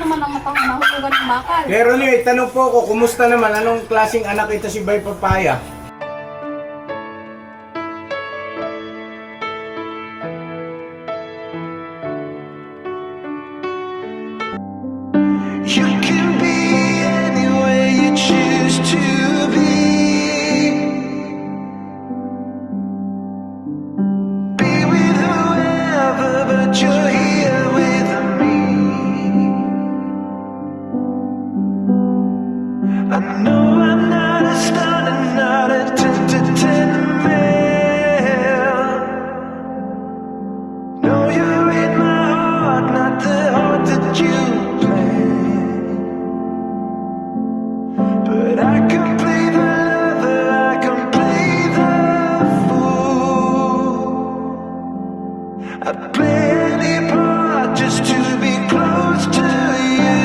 naman ang mahuhugan ng bakal. Pero tanong po ako, kumusta naman? Anong klaseng anak ito si Bay Papaya? You can be any way you choose to be. Be with whoever, but you're here with me. I know I'm not a star and not a 10 to 10 man. No, you're in my heart, not the heart that you but I can play the lover, I can play the fool. I'd play any part just to be close to you.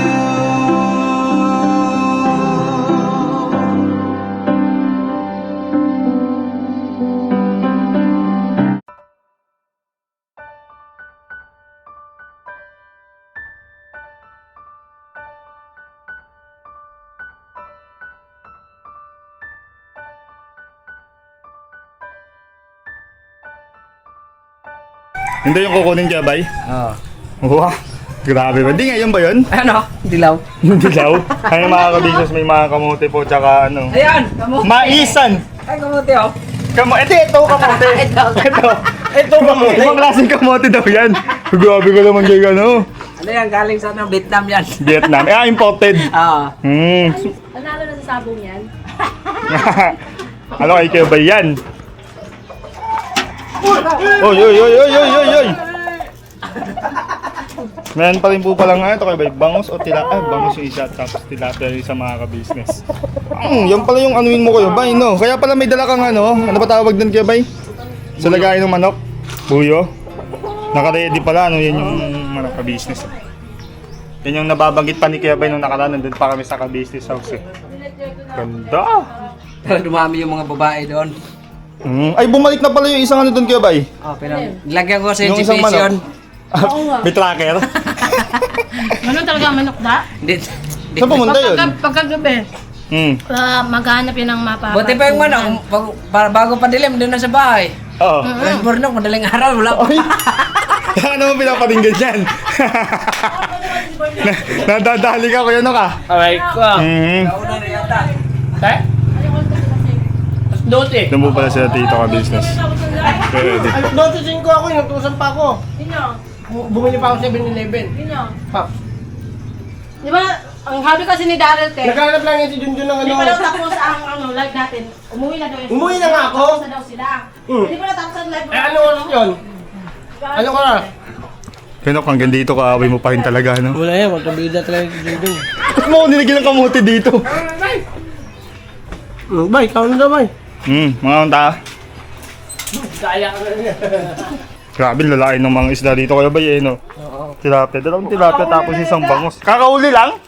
Hindi yung kukunin kaya, bay? Oo. Wow, grabe ba? Hindi ngayon ba yun? Ano? Dilaw. Dilaw? Ay, mga kabisnes, may mga kamote po, tsaka ano. Ayan! Kamote! Maisan! Ay, kamote oh! Ito kamote! Ito kamote! Ibang klaseng kamote daw yan. Grabe ko naman kayo, ano? Ano yan? Galing sa ano? Vietnam yan. Vietnam. Imported. Oo. Nanalo na sa sabong yan. Ano kay kayo ba yan? Oy, oy, oy, oy, oy, oy, oy! Meron pa rin po palang ito kay bay, bangus o tilapia. Bangus yung isa, tapos tilapia yung isa, mga ka-business. Yan pala yung anuin mo kayo, bay, no? Kaya pala may dala kang ano ba tawag doon kayo, bay? Sa lagayan ng manok, buyo. Naka-ready pala, ano, yan yung manok ka-business. Yan yung nababanggit pa ni Kuya Bay nung nakaraan, nandun pa kami sa ka-business house eh. Ganda! Pero dumami yung mga babae doon. Ay, bumalik na pala yung isang ano doon, Kuya Bay. Oh, pero lagyan ko sa Yung isang education. Oo nga. May tracker. Ganun talaga ang manok da? Hindi. Saan pumunta yun? Pagkagabi, maghanap yan ng mapa. Buti pa yung manok, bago pa dilim, doon na sa bahay. Oo. Walang burnok, madaling araw, wala pa. Ano mo pinapatinggan dyan? Nadadali ka, Kuya Nok ah. Aray ko. Nauna na yata. Doon po pala sila tito ka-business. Ready. Noticein ko ako, inutusan pa ako. Sino? Bumili pa ako 7-Eleven. Sino? Pops. Di ba, ang habi kasi ni Daryl te, Naghanap lang yan si Junjun ng hindi ano. pa daw tapos ang live natin. Umuwi na daw yun. Umuwi na nga ako. Tapos na daw sila. Hindi pa natapos ang live. Eh, ano oras yun? Ano oras? Kuya Nok, hanggang dito kaaway mo pa rin talaga, no? Wala yan, magkabida talaga si Junjun. Ba't mo ako nilagyan ng kamote dito? Bay, ikaw na daw, bay. Mga unta. Grabe, lalain ng mga isda dito, Kuya Bay, eh, no? Tilapia, dalawang tilapia, tapos isang bangus. Kakauli lang?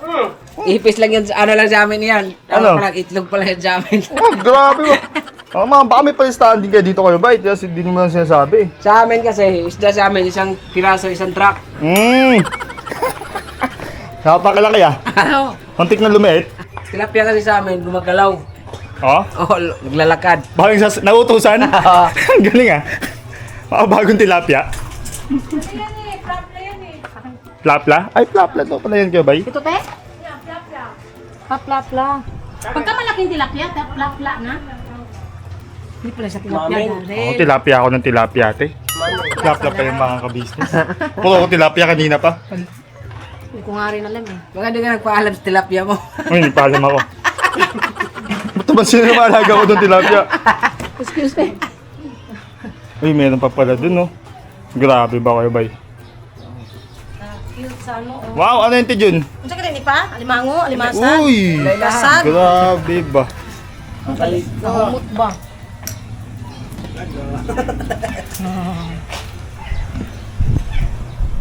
Ipis lang yan, ano lang sa amin yan. Ano? Parang itlog pala yan sa amin. Oh, grabe ba? Baka may pa-standing kayo dito, Kuya Bay, kasi hindi mo lang sinasabi. Sa amin kasi, isda sa amin, isang piraso, isang truck. Napakalaki ah. Ano? Kontik na lumiit. Tilapia kasi sa amin, gumagalaw. Oh? Oo, naglalakad. Bakit nautusan? Ang galing ah. Baka bagong tilapia. Yan eh, plapla yan eh. Plapla? Ay, plapla to pala yan, Kuya Bay. Ito te? Yan, plapla. Plapla. Pagka malaking tilapia, plapla na. Hindi pala sa tilapia, Daryl. Oh, tilapia ako ng tilapia, ate. Plapla pa yung mga ka-business. Puro ko tilapia kanina pa. Hindi ko nga rin alam eh. Baka di ka nagpaalam sa tilapia mo. Uy, hindi pa alam ako. Ba't naman sino na maalaga ko ng tilapia? Excuse me. Uy, meron pa pala dun, no? Grabe ba kayo, bay? Cute sa ano. Wow, ano yung tijun? Ang sakit ni pa? Alimango, alimasan. Uy! Lasag. Grabe ba? Nahumot ba?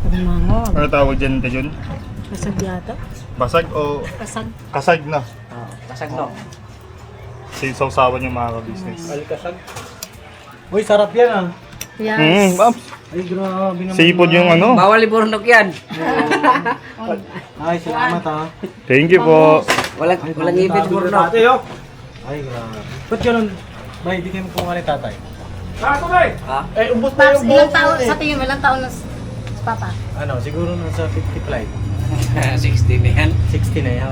Alimango. Ano tawag dyan, tijun? Kasag yata. Basag o Kasag. kasag na? Kasag no. Sawsawan yung mga ka-business. Uy, sarap yan ah. Yes. Mams. Ay, grabe naman. Sipod yung ano. Bawal iburnok yan. Ay, salamat ha. Thank you po. Walang ibig burnok. Tatay, oh. Ay, grabe. Ba't ganun? Bay, di kayo magkuha ni tatay. Ha? Eh, ubos na Paps, yung ilang buhok taon, ko, sa tingin mo, ilang taon na si Papa? Ano, siguro nasa 55. 60 na yan. 60 na yan.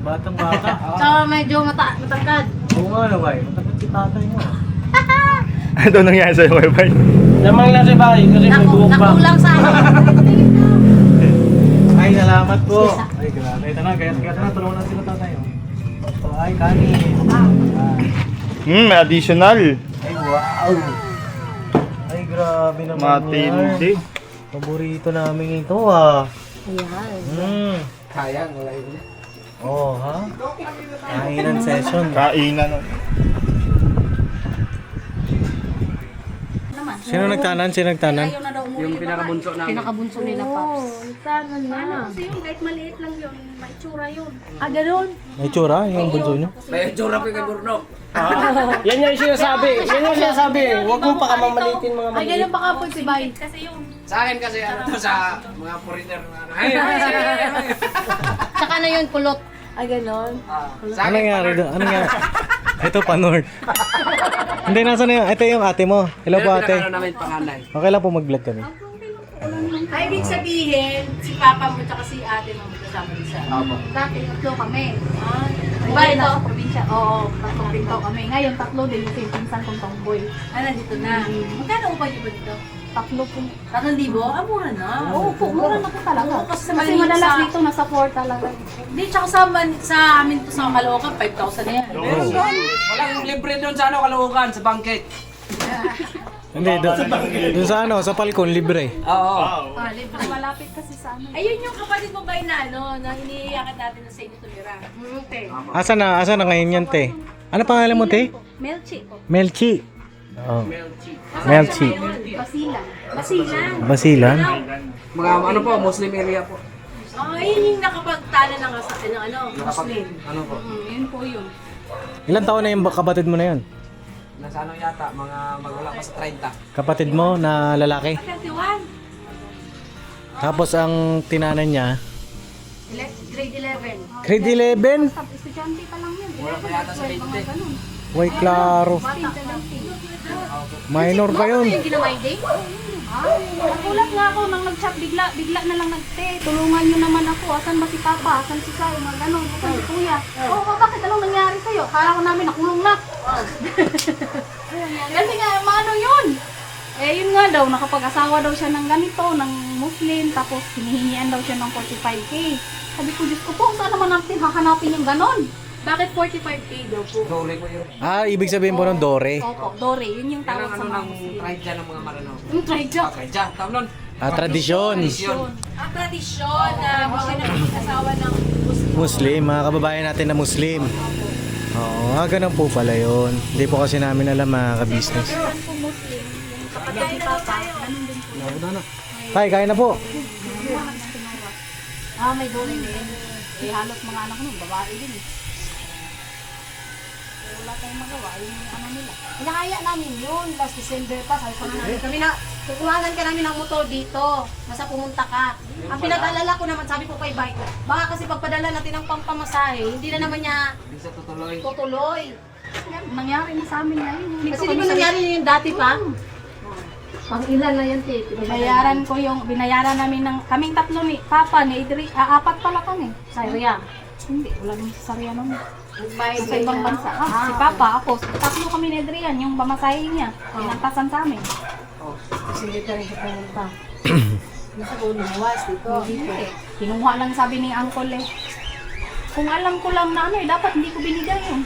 Batang bata. Tsaka medyo matangkad. Oo nga na, bay. Matapit si tatay mo. Ano nangyari sa'yo, Kuya Bay? Lamang lang si bay, kasi may buhok pa. Nakulang sa akin. Ay, salamat po. Ay, grabe. Ito na, kaya na, tulungan na sila tatay. Oh. Ay, kanin. Ay, May additional. wow. Ay, grabe naman. Matindi. Paborito namin ito ah. Ayan. Sayang, wala yun. Oh, ha? Kainan session. Kainan. Sino nagtanan? Sino nagtanan? Yung pinakabunso namin. Pinakabunso nila, Paps. Kasi yung kahit maliit lang yun, may tsura yun. Ah, ganun? May tsura yung bunso nyo? May tsura pa kay burnok. Yan yung sinasabi. Yan yung sinasabi. Huwag mo pa kamamalitin mga Ay, ganun pa kapag si Bay. Kasi yung Sa akin kasi ano to sa mga foreigner na ano. Tsaka na yun, kulot. Ay, ganun. Sa Ano akin, nangyari doon? Ano nangyari? Ito pa, Nord. Hindi, nasa na yun? Ito yung ate mo. Hello po, ate. pinakano namin panganay. Okay lang po mag-vlog kami. ay, ibig sabihin, si papa mo tsaka si ate mo magkasama isa. Dati, tatlo kami. Diba ito? Sa probinsya. Oo, tatlong pinto kami. Ngayon, tatlo din yung pinsan kong tomboy. Ah, nandito na. Magkano upa niyo ba dito? Tatlo po. 3,000? Ah, mura na. Oo po, mura na po talaga. Oo, kasi Kasi maliit madalas sa- dito, nasa 4 talaga. Hindi, tsaka sa amin to sa Caloocan, 5,000 na yan. Walang libre doon sa ano, Caloocan, sa banket. Hindi, doon sa ano, sa Falcon, libre. Oo. Ah, libre. Malapit kasi sa ano. Ayun yung kapatid mo ba na ano, na iniiyakan natin na sa inyo tumira. Okay. Asa na ngayon yan, te? Ano pangalan mo, te? Melchi. Melchi. Oh. Melchi. Basilan. Basilan. Basilan. Mga ano po, Muslim area po. Yun yung nakapagtala ng ano, Muslim. Ano po? Yun po yun. Ilan taon na yung kapatid mo na yun? Nasa ano yata, mga magwala pa sa 30. Kapatid mo na lalaki. 21. Tapos ang tinanan niya, Grade 11. grade 11? Estudyante pa lang yun. Wala pa yata sa 20. Way klaro. Minor pa yun. Yung ginamay day? Nagulat nga ako nang nag-chat bigla na lang nagte. Tulungan nyo naman ako. Asan ba si Papa? Asan si Sai? Mga ganun. Asan si Kuya? Oo, bakit? Anong nangyari sa'yo? Kala ko namin nakulong na. Kasi nga, maano yun? Eh, yun nga daw, nakapag-asawa daw siya ng ganito, ng Muslim, tapos hinihingian daw siya ng 45K. Sabi ko, Diyos ko po, saan naman natin hahanapin yung ganon? Bakit 45K daw po? Dole ko yun. Ah, ibig sabihin po ng Dore. Opo, Dore, yun yung Yan tawag ang sa ano mga ng Muslim. tribe dyan ng mga Maranaw. Yung tradya. Tribe dyan, tawag nun. Ah, tradisyon. Tradisyon. Ang tradisyon na siya nakapag-asawa ng Muslim. Muslim, mga kababayan natin na Muslim. Oo, ganun po pala yun. Hindi po kasi namin alam mga ka-business. Po Muslim, yung kapatid ni Papa, ganun din po. Tay, kain na po. Ah, may Dore din. Eh, halos mga anak nun, babae din eh. Eh, wala tayong magawa, yung ano nila. Inakaya namin yun, last December pa, sabi ko na namin kami na, tutuwagan ka namin ng motor dito, basta pumunta ka. Ang pinag-alala ko naman, sabi ko kay Bike, baka kasi pagpadala natin ng pampamasahe, hindi na naman niya Hindi sa tutuloy. tutuloy. Nangyari na sa amin ngayon. Kasi di ba nangyari yun dati pa? Pang ilan na yan, Tito? Binayaran namin ng, kaming tatlo ni Papa, ni Idri, apat pala kami, sa area. Hindi, wala naman sa area naman. Sa ibang bansa. Si Papa, ako, tatlo kami ni Adrian, yung pamasahe niya, pinantasan sa amin. Sige ka rin sa pumunta. Nasa ko lumuwas dito. Hindi, kinuha lang sabi ni Uncle eh. Kung alam ko lang na ano eh, dapat hindi ko binigay yun.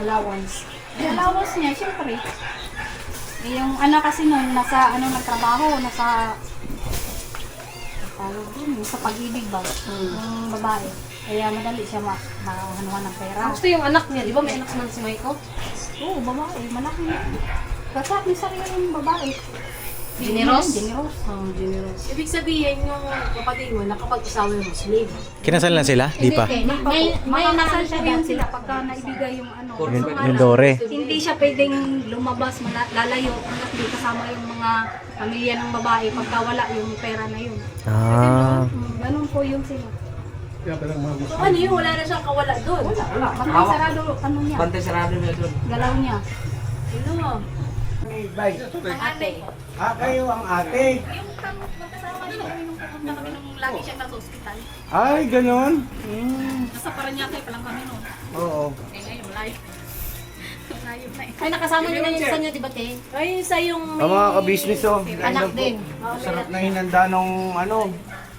Allowance. Yung allowance niya, syempre. Eh, yung anak kasi nun, nasa ano nagtrabaho, nasa tawag dun, sa pag-ibig ba? Yung babae. Kaya madali siya mahanuhan ng pera. Gusto yung anak niya, di ba may anak naman si Michael? Oo, babae, malaki na. Kasi may sarili yung babae. Generous? Generous. Generous. Ibig sabihin yung kapatid mo nakapag-asawa yung Muslim. Kinasal na sila? Di pa. May Makakasal nakasal po yun sila pagka naibigay yung ano. Yung dore. Hindi siya pwedeng lumabas, lalayo hanggat di kasama yung mga pamilya ng babae pagka wala yung pera na yun. Ah. Ganun po yung sila. So ano yun, wala na siyang kawala doon. Wala. Bantay sarado, ano niya, Bantay sarado niya doon. galaw niya. Ano? Bay. Ate. Kayo ang ate. Yung magkasama niyo kami nung pupunta kami nung lagi siya nasa ospital. Ay, ganon. Nasa Paranaque pa lang kami noon. Oo. Eh ngayon, live. Live na eh. Ay, nakasama niyo na yung isa niyo, di ba, te? Ay, sa yung Ang mga ka-business oh. Anak din. Sarap na hinanda nung ano,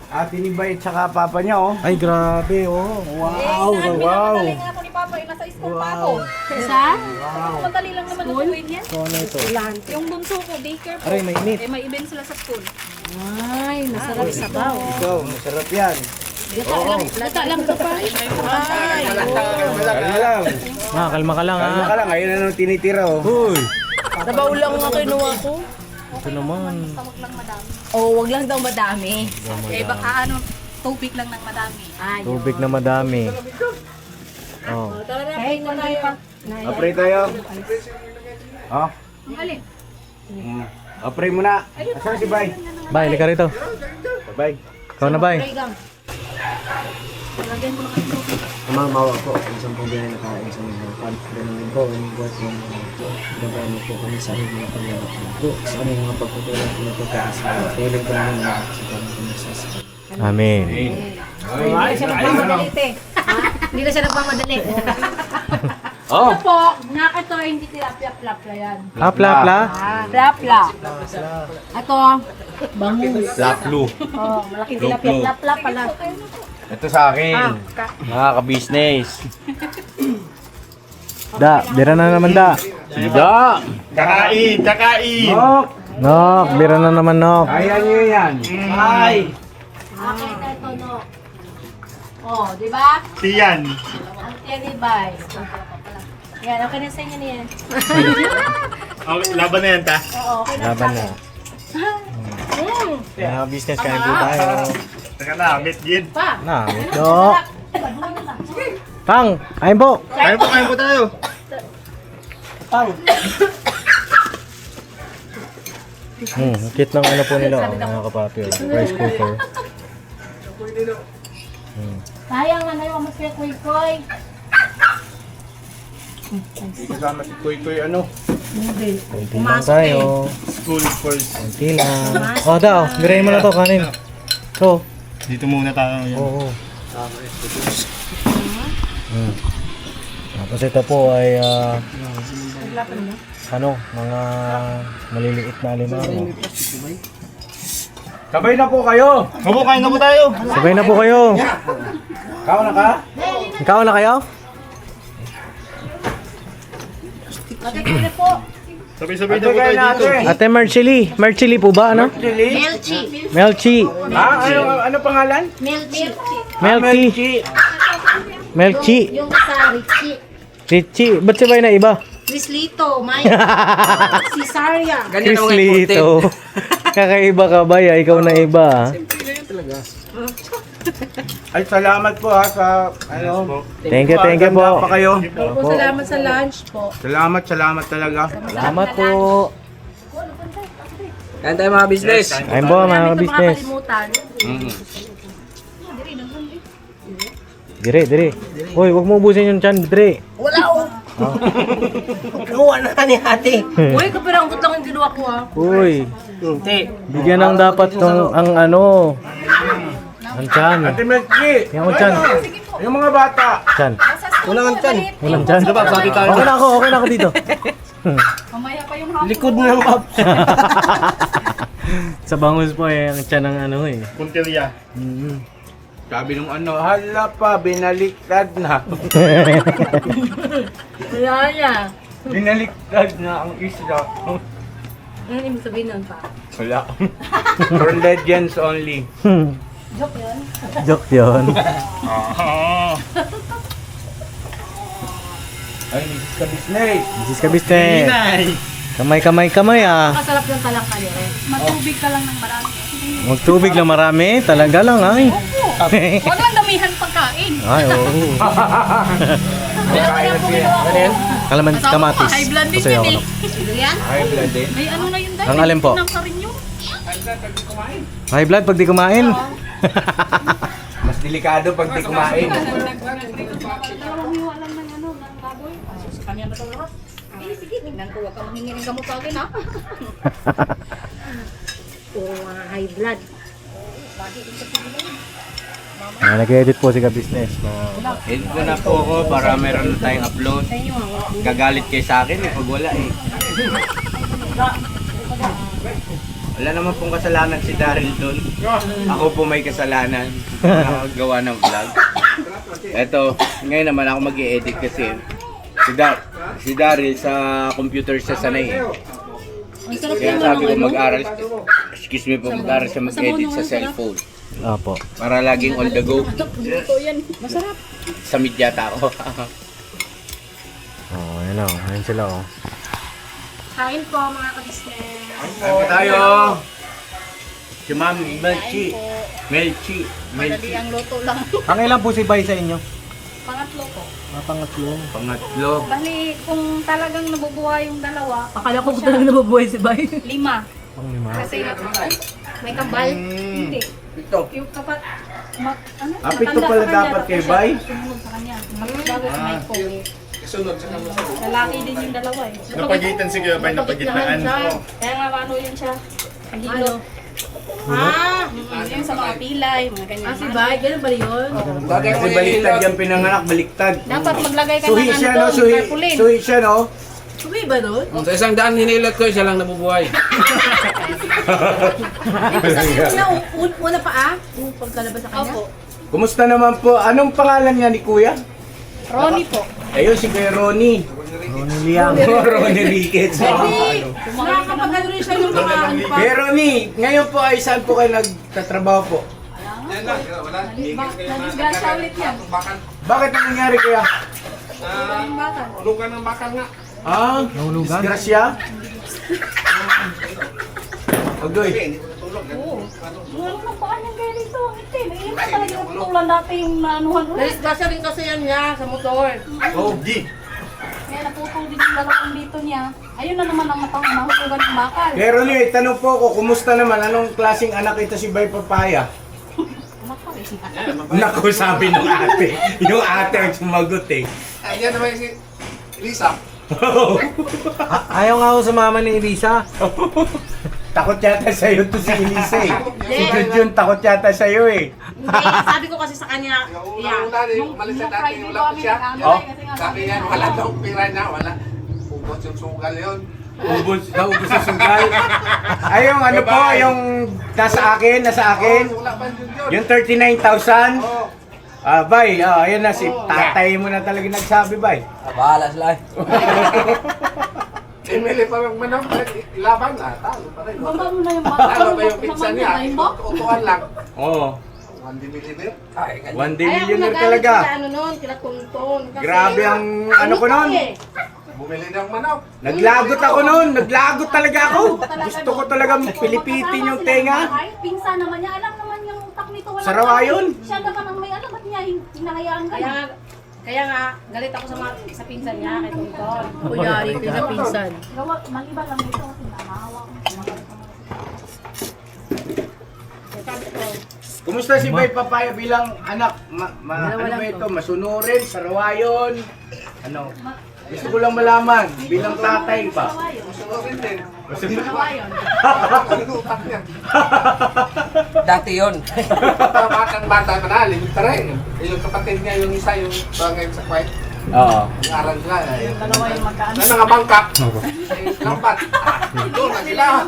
ate ni Bay at saka papa niya oh. Ay, grabe, oh. Wow, wow. nga ako ni Papa, nasa school pa ako. Isa? Madali lang naman gawin yan. So, ano ito? Yung bunso ko, daycare po. Aray, mainit. Eh, may event sila sa school. Ay, masarap sabaw. Ito, masarap yan. Lata lang ito pa. Kalma lang. Kalma ka lang, Kalma ka lang, ayun na nung tinitira oh. Uy. Sabaw lang nga kinuha ko. Ito naman. Oh, wag lang daw madami. Eh, baka ano, tubig lang ng madami. Tubig na madami. Oh. Hey, nanay pa. Apray tayo. Oh. Alin? Apray mo na. Asan si Bay? Bay, lika rito. Bay. Ikaw na, Bay. Mamawa po, isang pong biyahe na kain sa mga pan. Ganun po, yung buhat yung gagano po kami sa aming mga pangyarap po. Sa aming mga pagputulang po ito kaasa. Tuloy ko namin na sa kami kumisasa. Amen. Hindi na siya nagmamadali, te. Hindi na siya nagmamadali. Oh. Ito po, nakito hindi tilapia-plapla yan. Apla. Plapla. Ito, Laplu. Oh, malaking tilapia. Plapla pala. Ito sa akin. Mga ka-business. Da, bira na naman da. Sida. Kakain! Kakain! Nok. Nok, bira na naman, Nok. Kaya niyo yan. Ay. akin na ito, no. Oh, di ba? Tiyan! Ang tinibay. Yan, okay na sa inyo niyan. Okay, laban na yan, ta. Oo, okay na Laban sa na. akin. Mga business, kain po tayo. Teka na, meet yun. Pa, Na, ito. Pang, ayun po. Kain po tayo. Kit ng ano po nila, mga kapapi. Rice cooker. Sayang, ano yung mas kaya kuy-kuy. Kasama si Kuy Kuy ano. Kunti lang tayo. School first. Kunti lang. Oh, da, oh. Birahin mo na to, kanin. So, Dito muna tayo ngayon. oo. Tapos ito po ay mga maliliit na alimango. Sabay na po kayo. Opo, kain na po tayo. Sabay na po kayo. Kao na ka? Ikaw na kayo? Sabay-sabay na Ate po kayo tayo dito. natin. Ate Marchili. Marchili po ba, ano? Chili. Melchi. Melchi. Ano pangalan? Melchi. Melchi. Melchi. Yung sa Richie. Richie. Ba't sabay na iba? Crislito. Mike. Cesaria. Crislito. Kakaiba ka ba ya? Ikaw na iba. ah. Ay, salamat po ha sa ano. Thank you po. Ganda pa kayo. Salamat sa lunch po. Salamat talaga. Salamat po. Kain tayo mga business. Ayun po, mga business. Makakalimutan. Dire. Uy, wag mo ubusin yung chan, dire. Wala ko. Kinuha na ni ate. Uy, kapiranggot lang yung ginawa ko ha. Uy, Hindi. bigyan ng dapat tong ang ano. Ang chan. Ate Melchi. Yung chan. Yung mga bata. Chan. Walang chan. Walang chan. Okay na ako dito. mamaya pa yung hapon. Likod ng map. Sa bangus po eh, ang chan ng ano eh. Punteriya. Sabi nung ano, hala pa, binaliktad na. Wala niya. Binaliktad na ang isla. Ano ibig sabihin nun pa? Wala. For legends only. Joke yun. Ay, this is ka business. This is ka business. Inay! Kamay ah. Masarap yung talak kanila. Matubig ka lang ng marami. Magtubig lang marami. Talaga lang ay. Huwag lang damihan pagkain. Ay, oo. Kalaman kamatis. High blood din Masaya yun ako, eh. no? Yan? High blood din. May ano na yun dahil. Ang alin po? Ng karinyo. High blood pag di kumain. Mas delikado pag di kumain. Dalawang hiwa lang ng ano, ng baboy. Sa kanya na ito lahat. Eh, sige, tingnan ko. Huwag kang hingi ng gamot sa akin ha. High blood. Nag-edit po si Ka-Business. Edit ko na po ako para meron na tayong upload. Gagalit kayo sa akin pag wala eh. Wala naman pong kasalanan si Daryl doon. Ako po may kasalanan. Nakagawa ng vlog. Eto, ngayon naman ako mag-i-edit kasi si Daryl sa computer siya sanay eh. Kaya sabi ko mag-aral, excuse me po, mag-aral siya mag-edit sa cellphone. Opo. Para laging on the go. Masarap. Sa media tao. Oh, ayun o. Ayun sila oh. Kain po mga ka-business. Ano tayo? Si Ma'am Melchi. Melchi. Madali ang luto lang. Pangilan po si Bay sa inyo? Pangatlo po. Pangatlo. Pangatlo. Bali, kung talagang nabubuhay yung dalawa, Akala ko talagang nabubuhay si Bay. 5. Panglima. Kasi May kambal. hindi. Ito. Yung kapat, ano? Pito matanda pala sa kanya, dapat tapos kay siya, Bay? sumunod sa kanya. Bago si Michael. Lalaki din yung dalawa eh. Napagitan si Kuya Bay, napagitnaan. Kaya nga ano yun siya. Pagilo. Yun sa mga pilay, mga ganyan. Si Bay, ganun ba yun? Kasi baliktad yung pinanganak, baliktad. Dapat maglagay ka Suhi ng siya ano no, doon, suhi. tarpaulin. Suhi siya no. Suwi ba doon? Sa 100 hinilat ko, siya lang nabubuhay. Una pa Yung pagkalabas sa kanya? Opo. Kumusta naman po? Anong pangalan niya ni Kuya? Ronnie po. Ayun si Kuya Ronnie. Ronnie Liang. Ronnie Ricketts. Nakakapagano rin siya yung mga ano pa. Kuya Ronnie, ngayon po ay saan po kayo nagtatrabaho po? Nadisgrasya ulit yan. Bakit ang nangyari Kuya? Yung bakal. Disgrasya? Agoy. Ano nang paan yung gaya dito? Hindi, hindi na talaga natutulan dati yung naanuhan ulit. Narisgasya rin kasi yan niya sa motor. Oh, di. Kaya naputol din yung dalawang dito niya. Ayun na naman ang mahusugan ng bakal. Kuya Ronnie, tanong po ako, kumusta naman? Anong klaseng anak ito si Bay Papaya? Naku, sabi ng ate. Yung ate ang sumagot eh. Ayan naman si Lisa. Ayaw nga ako sumama ni Elisa. Takot yata sa'yo to si Elisa eh. Si Junjun takot yata sa'yo eh. Hindi, sabi ko kasi sa kanya, Una yung malis na dati, Friday wala po pa kami siya. Oh. kasi nga Sabi niya, wala daw pira niya, wala. Ubos yung sugal yun. Ubus sa sugal. Ay, yung ano po, yung nasa akin. Wala pa yun. Yung 39,000. Oo. Bay, ayun na si tatay mo na talaga nagsabi, Bay. Bahala sila eh. Emily pa yung manang, ilaban na, talo pa rin. Bamba mo na yung bakal. Talo pa yung pizza niya, utuan lang. Oo. 1 millimeter. 1 day millionaire talaga. Ano nun, kinatunton. Kasi Grabe ang ano ko nun. Bumili ng manok. Naglagot ako nun. Naglagot talaga ako. Gusto ko talaga pilipitin yung tenga. Pinsa naman niya, alam naman yung utak nito. Wala Sarawa yun. Siya naman ang may alam, ba't niya hinahayaan ka na? Kaya nga, galit ako sa pinsan niya, kay Tonton. Kunyari ko sa pinsan. Gawa, maliba lang dito kasi namahawa ko. Kumusta si Bay Papaya bilang anak? Ano ba ito? Masunurin, sarawayon. Ano? Gusto ko lang malaman, bilang tatay ba? Sunurin din. Sarawayon. Ang utak niya. Dati yun. Batang bata pa na, limit pa rin. Yung kapatid niya, yung isa, yung bangay sa kwait. Oo. Yung aral nila. Dalawa yung magkaan. Na nangabangkak. Lambat. Doon na sila.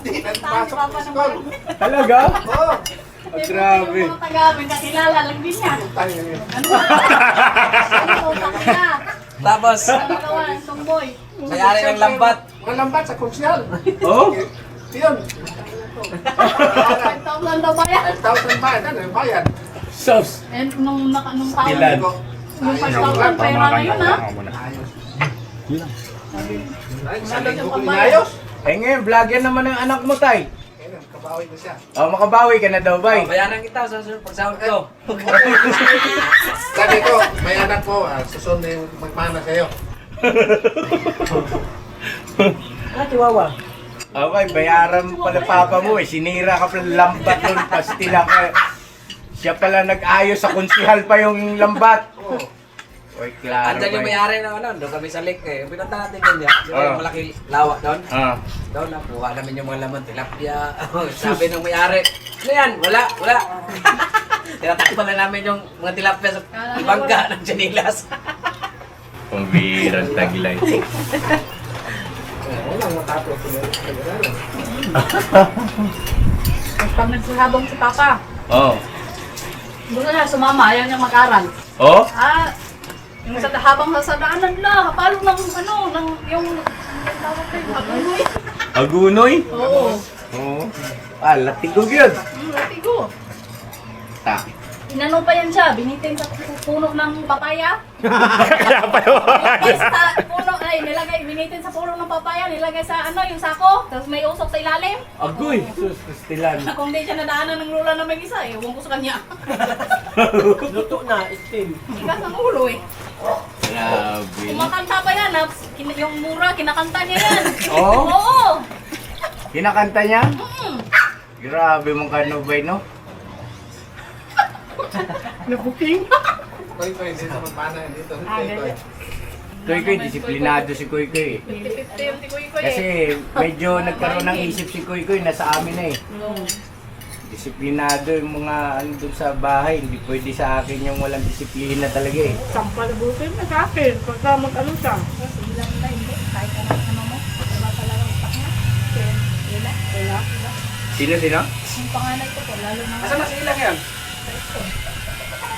Hindi na pasok sa school. Talaga? Oo. Grabe. Yung mga taga-amin, kakilala lang din niya. Tayo yun. Ano utak niya? Tapos, Sabi ko nga, tomboy. sayari ng lambat. Mga lambat sa konsyal. Oh? Yun. 5,000 daw ba yan? 5,000 bayad. Ano yung bayad? Sos. And nung taon, Ilan? yung 5,000 pera na yun ha? Eh ngayon, vlogger naman ang anak mo, tay. Makabawi ko siya. Oh, makabawi ka na daw, bay. Bayaran kita sa pagsahod ko. Sabi ko, may anak ko, susunod na yung magmana sa'yo. Chihuahua. Okay, bayaran mo pala papa mo eh. Sinira ka pala lambat doon, pastila ka. Siya pala nag-ayos sa konsihal pa yung lambat. Oy, klaro Andyan yung bay. may-ari ng ano, doon kami sa lake eh. Pinunta natin doon yan. Di ba yung malaki lawak doon? Ah. Doon, nakuha namin yung mga laman, tilapia. Sabi ng may-ari, ano yan? Wala, wala. Tinatakpan na namin yung mga tilapia sa bangka ng Janilas. Pambirang taglay. Pag nagsahabang si Papa, Oh. gusto niya sumama, ayaw niya mag-aral. Oh? Yung sa habang sa daanan na, kapalo ng ano, ng yung tawag ko yung habunoy. Agunoy? Oo. Oo. Ah, latigog yun. Latigo. Ta. Inano pa yan siya, binitin sa puno ng papaya. Kaya pa yun. Puno, ay, binitin sa puno ng papaya, nilagay sa ano, yung sako, tapos may usok sa ilalim. Agoy! Sus, pastilan. Kung di siya nadaanan ng lula na may isa, ewan ko sa kanya. Luto na, itim. Ikas ang ulo eh. Grabe. Kumakanta pa yan, yung mura, kinakanta niya yan. Oo? Oo. Kinakanta niya? Grabe mong kanubay, no? Nabuking. Koy, dito magmana dito. Koy Koy, disiplinado si Koy Koy. 50-50 yung tikoy ko eh. Kasi medyo nagkaroon ng isip si Koy Koy, nasa amin na eh. Disiplinado yung mga ano dun sa bahay, hindi pwede sa akin yung walang disiplina talaga eh. Sampal butin na sa akin, pagka mag-ano siya. Kasi ilang na hindi, kahit ano mo, wala talaga ang utak niya. Wala. Sino? Yung panganay ko po, lalo na Asa na sila yan?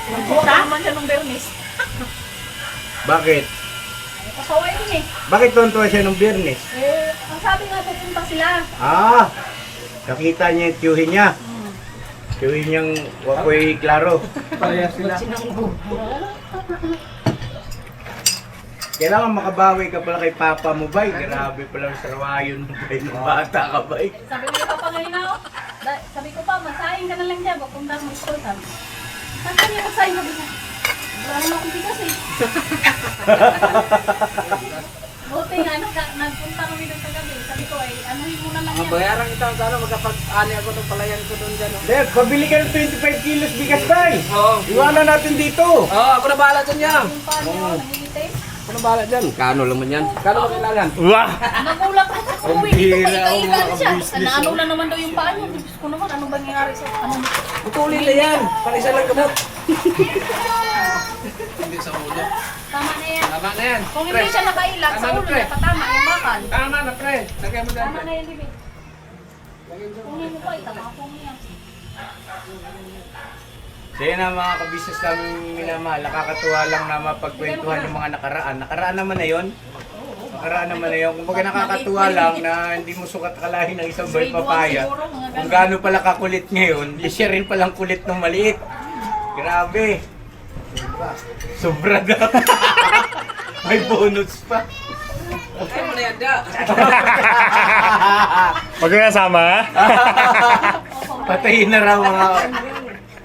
Magbuka naman siya ng bernis. Bakit? Ay, pasaway din eh. Bakit tontuwa siya nung Biyernes? Eh, ang sabi nga pupunta sila. Ah! Nakita niya yung tiyuhin niya. Tiyuhin niyang wakoy klaro. Kailangan makabawi ka pala kay papa mo, bay. Grabe pala ang sarwayon mo, bay. Nung bata ka, bay. Sabi ko yung papa ngayon ako, sabi ko pa, magsaing ka na lang dyan, papunta mo school sabi. Saan ka niya magsaing? Sabi niya, wala naman akong bigas eh. Buti nga, nagpunta kami doon sa gabi. Sabi ko ay, anuhin mo na lang yan. Bayaran kita sa ano, magkapag-ani ako ng palayan ko doon dyan. Deb, pabili ka ng 25 kilos bigas, bay. Oo. Iwanan natin dito. Oo, ako na bahala dyan yan. Yung pa niyo, nangingitin. Ako na bahala dyan. Kano lang man yan? Kano ba kailangan? Wah! Nagulat ako sa uwi. bihira ang Ika-ika mga siya. business, Naano na naman daw yung paa niya. Diyos ko naman, ano ba nangyari sa ano? Putulin na yan. Para isa lang gamot. Hindi sa ulo. Tama na yan. Tama na yan. Kung hindi siya nakailag sa ulo niya, patama yung bakal. Tama na, pre. Lagay mo dyan. Tama na yan, Bibi. Kunin mo pa, itama ko niya. So yun ang mga kabisnes namin minamahal. Nakakatuwa lang na mapagkwentuhan yung mga nakaraan. Nakaraan naman na yun. Nakaraan naman na yun. Kumbaga nakakatuwa lang na hindi mo sukat kalahin ng isang boy papaya. Kung gaano pala kakulit ngayon, siya rin palang kulit ng maliit. Grabe. Sobra na. May bonus pa. Lagay mo na yan dyan. Huwag ka kasama, ha? Patayin na raw mga...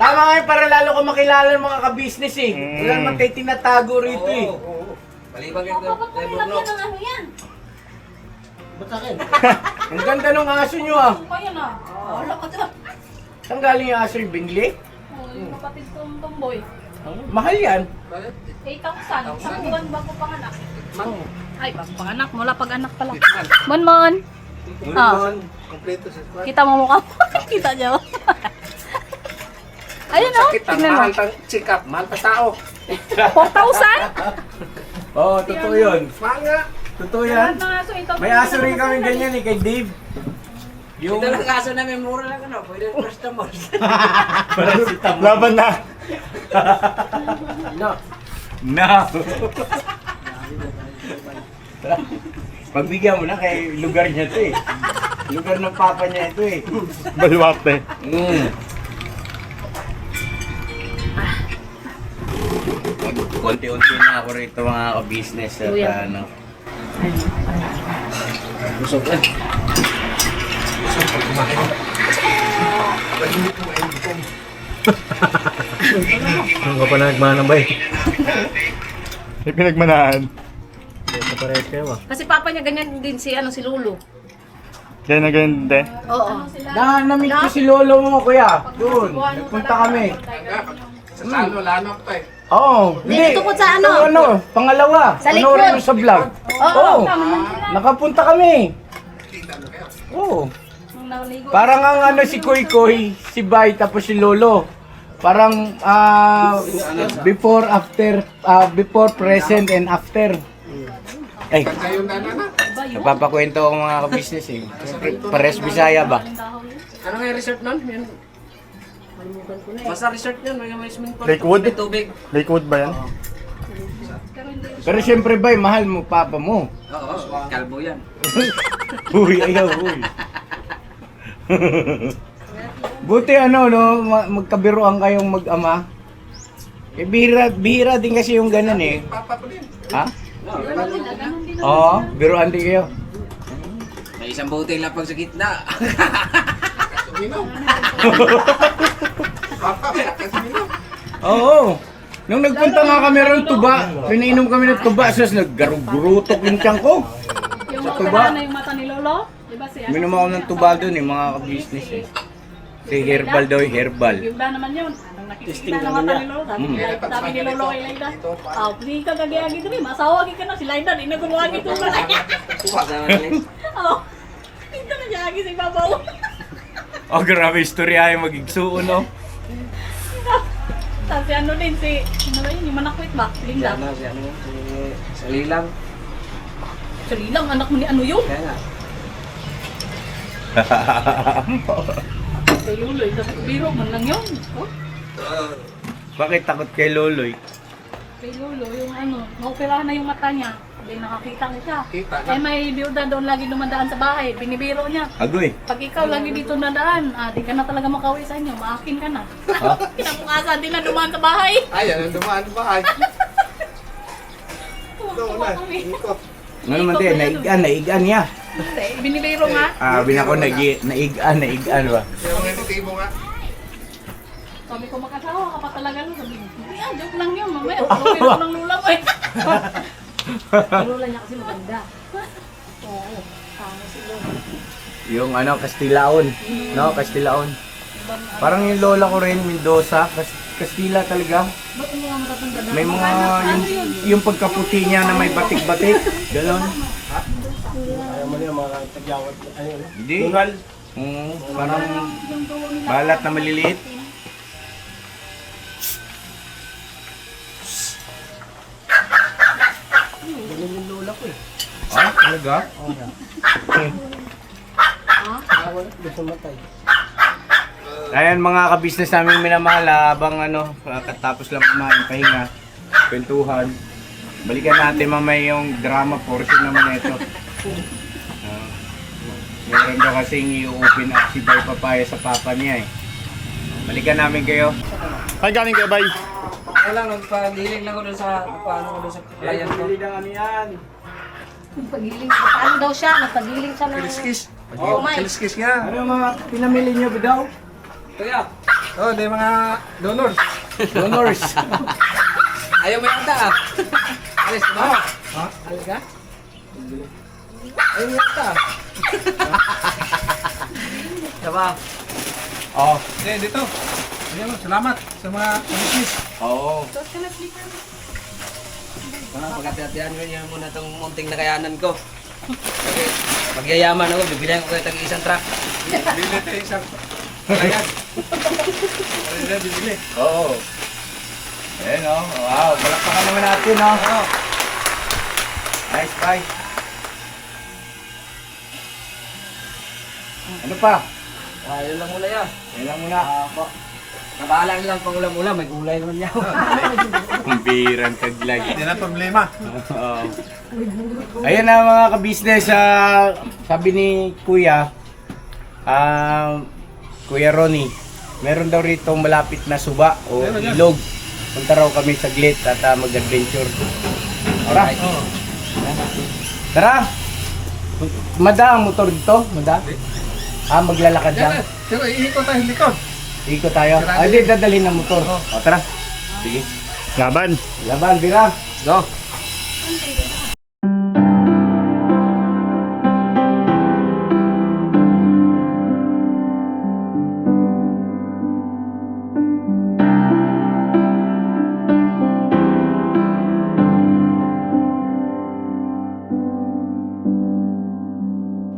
Tama nga yun, para lalo ko makilala ng mga kabisnes eh. Wala naman tayo tinatago rito eh. Malibang yung Bakit mo nilagyan ng ano yan? Ang ganda ng aso nyo ah. Kaya na. Wala ka dyan. Saan galing yung aso yung bingli? Yung kapatid kong tomboy. Mahal yan. 8,000. Isang buwan bago panganak. Ay, bago panganak. Mula pag-anak pala. Mon. Ah. Kompleto sa squad. Kita mo mukha mo. Kita niya. Ayun o. Tignan mo. Mahal pang check-up. Mahal pa tao. 4,000? Oo, totoo yun. Mahal nga. Totoo yan. Lahat ng aso ito. May aso rin kami ganyan eh, kay Dave. Yung... Ito lang kaso namin, mura lang ano. Pwede customer. Paracetamol. Laban na. No. Na! Pagbigyan mo na kay lugar niya to eh. Lugar ng papa niya ito eh. Baluwate. Konti-unti na ako rito mga ka-business at ano. Busog eh. Ano ka pa nagmanang ba eh? May pinagmanaan. Ito parehas kayo ah. Kasi papa niya ganyan din si si Lolo. Kaya na ganyan din. Oo. Na-meet ko si lolo mo, kuya. Doon, nagpunta kami. Sa Salo, Lanok tayo. Oo, Hindi, tukod sa pangalawa. Sa likod. Panoorin mo sa vlog. Oo, nakapunta kami. Oo. Parang ang si Koy Koy, si Bay, tapos si Lolo. Parang before, after, before, present, and after. Ay, Kayo na na. napapakwento ako mga ka-business eh. Pares Bisaya ba? Ano nga yung resort nun? Yan. Basta resort yun, may swimming pool. Lakewood? May tubig. Lakewood ba yan? Pero siyempre Bay, mahal mo papa mo. Oo, kalbo yan. Uy, ayaw, uy. Buti no, magkabiruan kayong mag-ama. Eh, bihira din kasi yung ganun eh. Papa ko din. Ha? Oo, biruan din kayo. May isang buting lapag sa gitna. Suminom. Papa, suminom. Oo. Nung nagpunta nga kami ron tuba, pinainom kami ng tuba, sus naggarugurutok yung tiyan ko. Yung Sa mga tuba. na yung mata ni Lolo, di ba siya? Minom ako ng tuba doon eh, mga ka-business eh. Si herbal daw, herbal. Yung ba naman yun? Ang nakikita ng mata ni Lolo, sabi ni Lolo kay Laida, hindi ka kagayagi dito eh, masawagi ka na si Laida, di na gulwagi ito na lang. Oo, hindi na nagayagi si Babaw. Oh, grabe, istorya yung magigsuon, no? Tapos si ano din, ano ba yun, yung manakwit ba? Linda. Sa lilang. So Lilang, anak mo ni ano yun? Kaya nga. Kay Lolo, biro man lang yun. Oh, Bakit takot kay Loloy? kay Lolo, yung ano, maoperahan na yung mata niya. Hindi nakakita ko siya. Kita na. Eh may biyuda doon lagi dumadaan sa bahay, binibiro niya. Agoy. Pag ikaw lagi dito nadaan, di ka na talaga makauwi sa inyo, maakin ka na. Ha? Kinabukasan, di na dumaan sa bahay. Ay, yan ang dumaan ba? Ay, doon na. Ikot. Ano naman din, naigan niya. Hindi, binibiro nga. Binako, naigan ba? Yung mga titibo nga. Sabi ko, makasawa ka pa talaga nun. Sabi ko, hindi joke lang yun. Mamaya, biro ko ng lula ko eh. Lolo niya kasi maganda. Oo. Si Lolo. Yung Castilaon. No, Castilaon. Parang yung lola ko rin, Mendoza, Castilla talaga. Ba't mo nga matatanda na? May mga, yung pagkaputi niya na may batik-batik. Ganon. Ayaw mo niya mga tagyawat. Ano yun? Hindi. Parang balat na maliliit. Ganun yung lola ko eh. Talaga? Gusto matay. Ayan mga ka-business namin minamahal, habang katapos lang kumain, pahinga, kwentuhan. Balikan natin mamaya yung drama portion naman ito. Meron daw kasing i-open up si Bay Papaya sa papa niya eh. Balikan namin kayo. Ay, galing kayo, Bay. Kaya lang, nagpagiling lang ako doon sa, client ko. Pagiling. Paano daw siya? Nagpagiling siya ng... Kaliskis. Oh, my. Kaliskis nga. Ano mga pinamili niyo ba daw? Kaya, Oh, di mga donors. Donors. ayaw mo yata ah. Alis ka ba? Ha? Alis ka? Ayaw mo yata ah. Diba? Oh. Hindi, dito. Ayan, salamat sa mga kaliskis. Oo. Pagkatiatihan ko niya muna itong munting nakayanan ko. Kasi pag yayaman ako, bibilihan ko kayo isang truck. Bili tayo isang ayan. Ano na bibili? Oo. Ayan o. Wow. Palakpakan naman natin o. Nice bye. Ano pa? Yun lang muna yan. Yan lang muna. Nabahala lang pang ulam-ulam, may gulay naman niya. Ang birang taglay. Hindi na problema. Oo. Ayan na mga ka-business, sabi ni Kuya, Kuya Ronnie, meron daw rito malapit na suba o ilog. Punta raw kami saglit at mag-adventure. Alright. Tara! Mada ang motor dito? Mada? Maglalakad lang. Pero iikot tayo likod. Ikot tayo. Ay, di, dadalhin ng motor. O, tara. Sige. Laban. Laban, Bira. Go.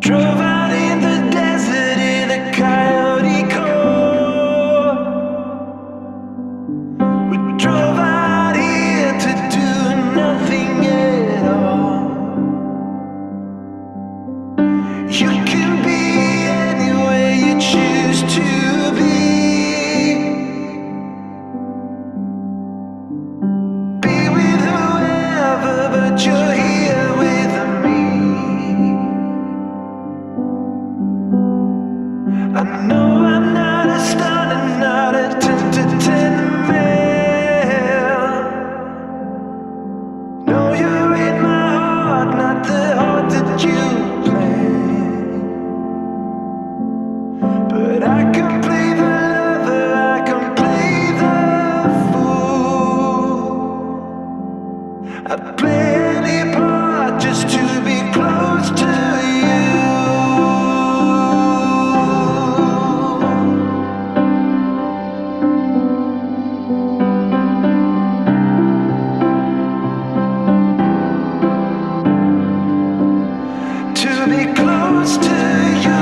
Drove out in the desert in a coyote coat. We drove out here to do nothing at all. You can be anywhere you choose to be. Be with whoever, but you're here with me. I know I'm not a star and not a 10 to 10 man. No, you're in my heart, not the heart that you planned. But I can play the lover, I can play the fool. I'd play any part just to be close to you. To be close to you.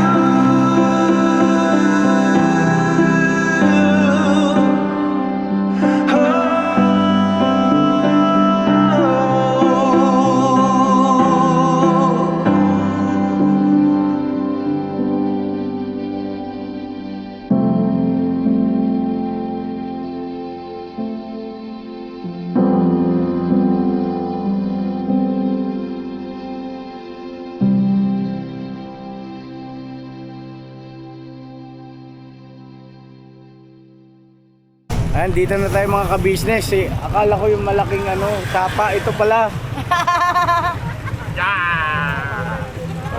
Ayan, dito na tayo mga ka-business. Akala ko yung malaking tapa. Ito pala.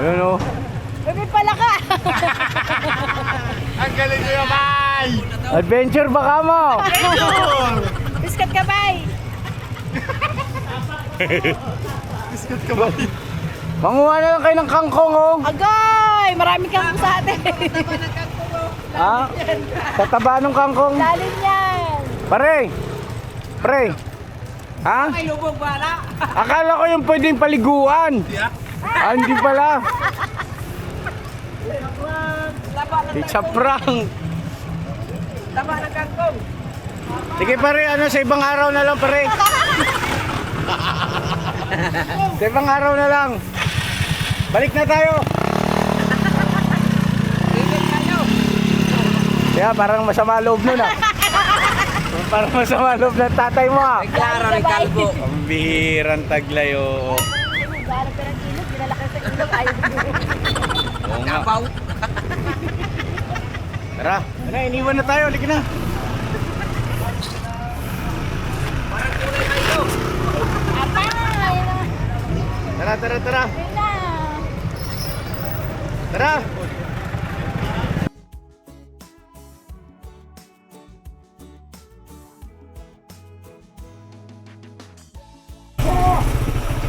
Ayun o. Bebe pala ka! Ang galing nyo bay! Adventure ba ka mo? Biskat ka bay! Biscuit ka bay! Manguha na lang kayo ng kangkong oh. Agay! Marami kang sa atin! Ha? Sa taba ng kangkong. Dalin yan! Pare! Pre! Ha? Ay, lubog bala. Akala ko yung pwedeng paliguan. Hindi pala. It's a prank. Tama ng kangkong. Sige pare, sa ibang araw na lang pare. Sa ibang araw na lang. Balik na tayo. Kaya parang masama loob nun ah. Parang masama loob ng tatay mo ah. Klaro ng kalbo. Pambihirang taglayo. Garap ka ng ilog, dinalaki sa ilog, ayaw Oo nga. Kapaw. Tara, iniwan na tayo. Halika na. Parang kulay kayo. Tara, tara, tara. Tara.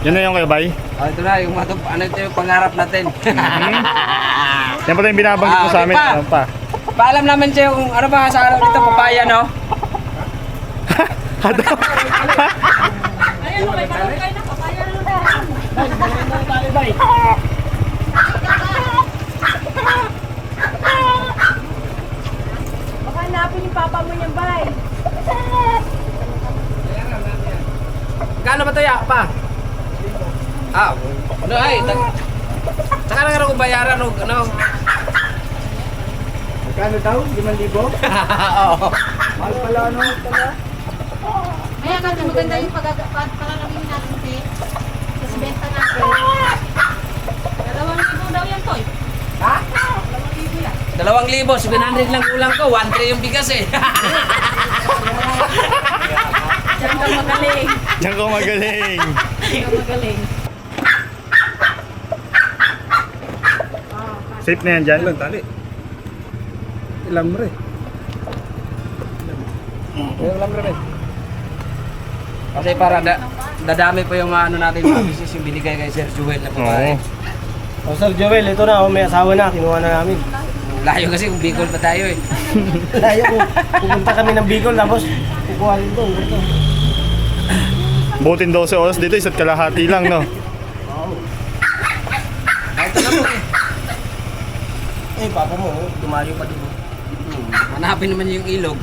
Yan na yung kayo bay? Ito na, yung ito yung pangarap natin. Yan pala yung binabanggit mo sa amin. pa. Ano pa? Paalam namin sa'yo kung ano ba sa araw dito, papaya, no? Ayan, may barangay na, papaya na lang. Baka hanapin yung papa mo niyang bay. Gaano ba ito ya, pa? Ano ay? Saka na nga ko bayaran o ano? Magkano daw? 5,000? Oo. Mahal pala pala. Kaya kasi maganda yung pagkakalamin natin, te. Tapos benta natin. 2,000 daw yan, Toy. Ha? 2,000, 700 lang kulang ko. 1,300 yung bigas eh. Diyan ka magaling. Diyan ko magaling. Diyan ka magaling. Safe na yan dyan? Ilang tali? Ilang re? Ilang rin. Kasi para dadami pa yung ano natin mga business yung binigay kay Sir Joel na babae. Oh, Sir Joel, ito na, may asawa na, kinuha na namin. Layo kasi kung Bicol pa tayo eh. Layo ko, pupunta kami ng Bicol, tapos kukuha rin doon. Butin 12 oras dito, isa't kalahati lang, no? Ito na po eh. Eh, papa mo, dumayo pa dito. Hanapin naman niyo yung ilog.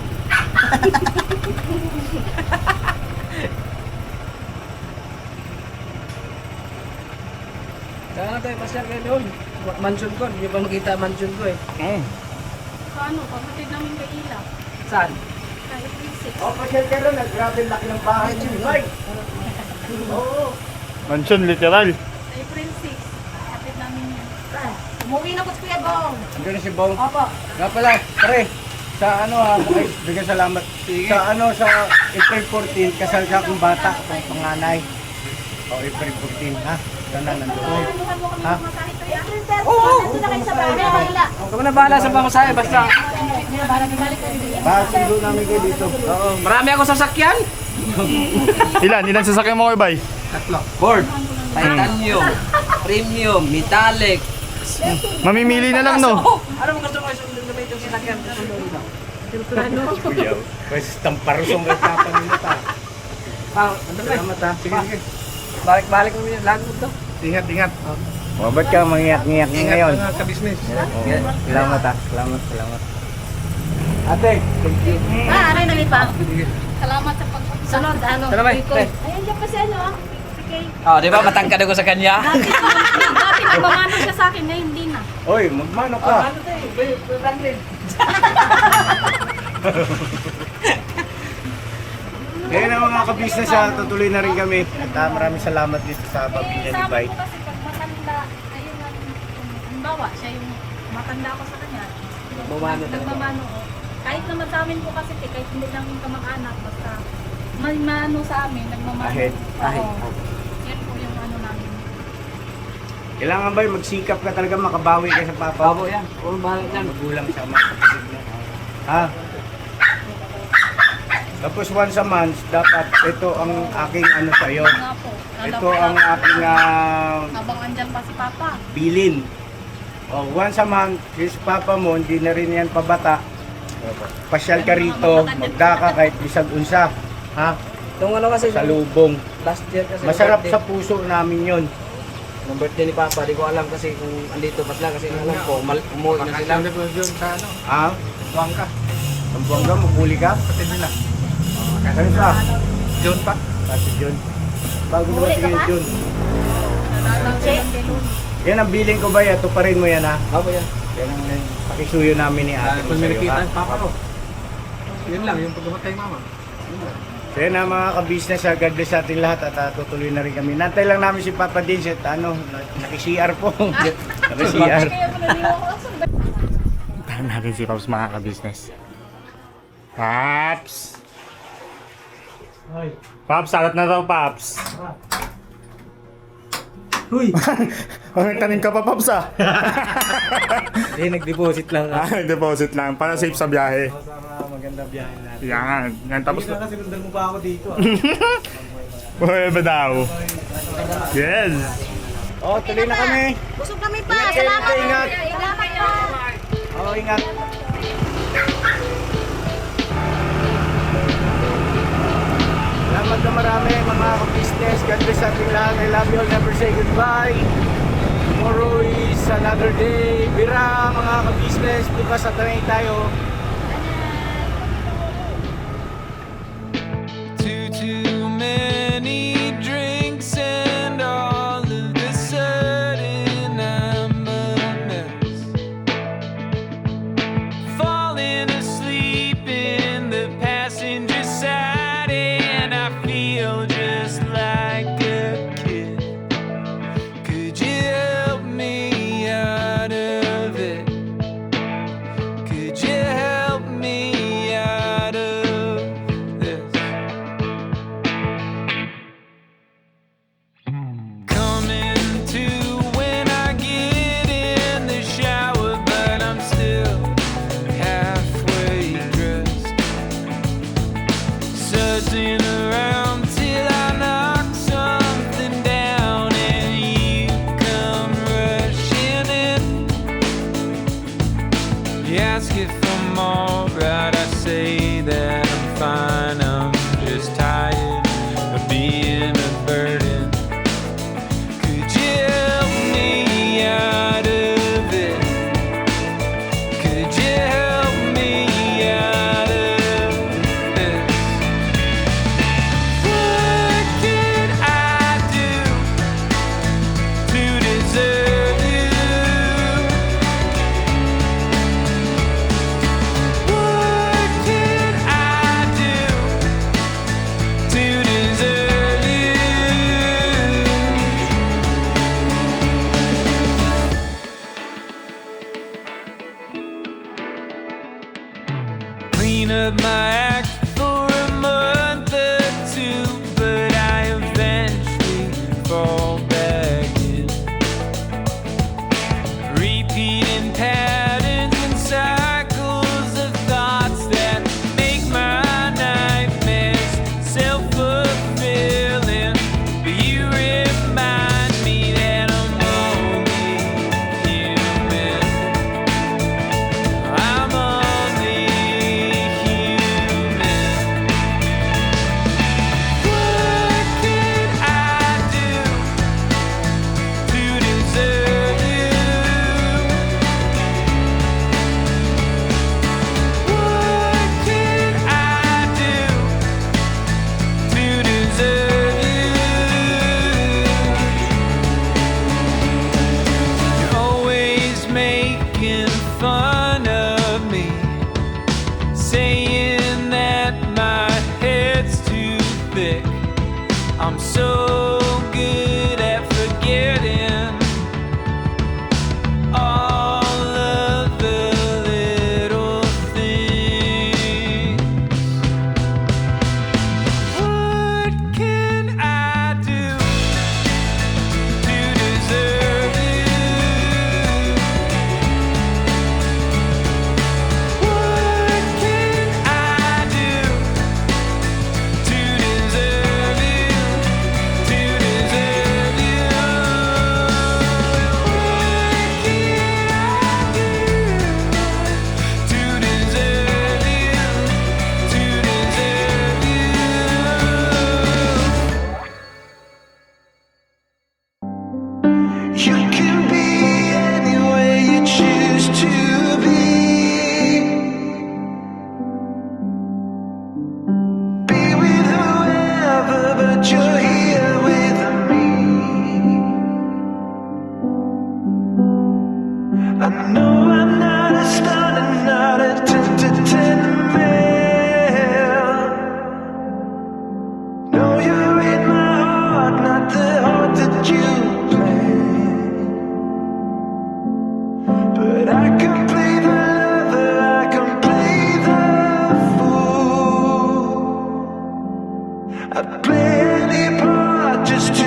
Kaya tayo pasyal kayo doon. Mansion ko, hindi ba makita mansion ko eh. Paano? Kapatid namin kay Ila. Saan? Kay Princess. pasyal ka rin. Grabe laki ng bahay niyo. Oo. Mansion, literal. Kay Princess. Kapatid namin yan. Umuwi na po si Kuya Bong. Andiyan na si Bong. Opo. Nga pala, pare, sa ano ha, ay, bigyan salamat. Sa ano, sa April 14, kasal ka akong bata, akong panganay. O, April 14, ha? Sana nandoon. Ha? Oo! Nandun na kayo sa bahay. Ikaw na bahala sa pamasahe, basta. Bakit sundo namin kayo dito? Oo, marami ako sasakyan. Ilan sasakyan mo kayo, bay? Ford, Titanium, Premium, Metallic. Mamimili na lang, no? Ano mo gusto mo gamitin yung sinakyan? Pues, tamparusong ka tapan nila ta. Salamat ha. Sige, sige. Balik-balik mo yung lahat mo to. Ingat, ingat. O, ba't ka mangiyak-ngiyak ngayon? Ingat mga ka-business. Salamat ha. Salamat. Ate, thank you. Aray na pa. Salamat sa pagpunta. Sunod, ano? Ano ba? Bicol. Ayan dyan pa si ano ah. Si Kay. Oh, di ba matangkad ako sa kanya? Dati nagmamano siya sa akin, ngayon hindi na. Oy, magmano ka? Ngayon na mga ka-business ha, tutuloy na rin kami. At maraming salamat dito sa pamilya ni Bay. Sabi ko kasi pag matanda, ayun nga, halimbawa, siya yung matanda ako sa kanya. Nagmamano talaga. Nagmamano. oh. Kahit naman sa amin po kasi, kahit hindi namin kamag-anak, basta may mano sa amin, nagmamano. Ahit. Oo. Yan po yung ano namin. Kailangan ba magsikap ka talaga makabawi ka sa papa? Babo yan. Oo, bahala yan. Magulang sa mga kapatid mo. Ha? Tapos once a month, dapat ito ang aking ano sa'yo. Nga po. Ito ang aking Habang andyan pa si Papa. bilin. O, once a month, si papa mo, hindi na rin yan pabata. Pasyal ka rito, magdaka kahit bisag unsa. Ha? Itong ano kasi, Sa lubong. last year kasi. Masarap birthday. sa puso namin yon. Yung birthday ni Papa, di ko alam kasi kung andito pa sila kasi alam ko, umuwi na sila. Makakasama ko yun sa ano, Ha? Bangka. Ang buwangga, mabuli ka? Kapatid nila. Ano sa? John pa. Kasi John. Bago naman sige John. Yan ang billing ko ba yan? Tuparin mo yan ha? Babo yan. Yan ang pakisuyo namin ni ate mo Kung sa'yo nakikita ha? ang papa ko. Yun lang, yung pagkamatay mama. So yan na mga ka-business, God bless sa ating lahat at tutuloy na rin kami. Nantay lang namin si Papa Dins at naki-CR po. Naki-CR. Kaya mo naliwa ko. Tahan natin si Paps, mga ka-business. Paps! Paps, salat na daw, Paps. Huy! May tanim ka pa, Paps, ah. Hindi, nag-deposit lang. Deposit lang, para safe sa biyahe. Maganda biyahe natin. Yan, tapos na. Kasi sundan mo pa ako dito. Uy, ba daw? Yes! Oh, tuloy na kami. Busog kami pa. Ingat kayo, Salamat. ingat. Salamat pa. Oh, ingat. Salamat na marami mga ka-business. God bless sa ating lahat. I love you all. Never say goodbye. Tomorrow is another day. Bira mga ka-business. Bukas at tayo. Too many drinks and all of a sudden I'm a mess. Falling asleep in the passenger side and I feel just like a kid. Could you help me out of it? Could you help clean up my act for a month or two, but I eventually fall back in, repeating patterns and cycles of thoughts that make my nightmares self-fulfilling. But you remind me that I'm only human. I'm only human. What can I do to deserve you? What can I do to deserve you? You're always making fun of me, saying that my head's too thick. I'm so good at forgetting all of the little things. What can I do to deserve you? What can I do to deserve you? To deserve you? What can I do to deserve you? To deserve you? You can be anywhere you choose to be. Be with whoever, but you're here with me. I know I'm not a star and not a 10 to 10 man. No, you're in my heart, not the heart that you planned. But I can play the lover, I can play the fool. I'd play any part just to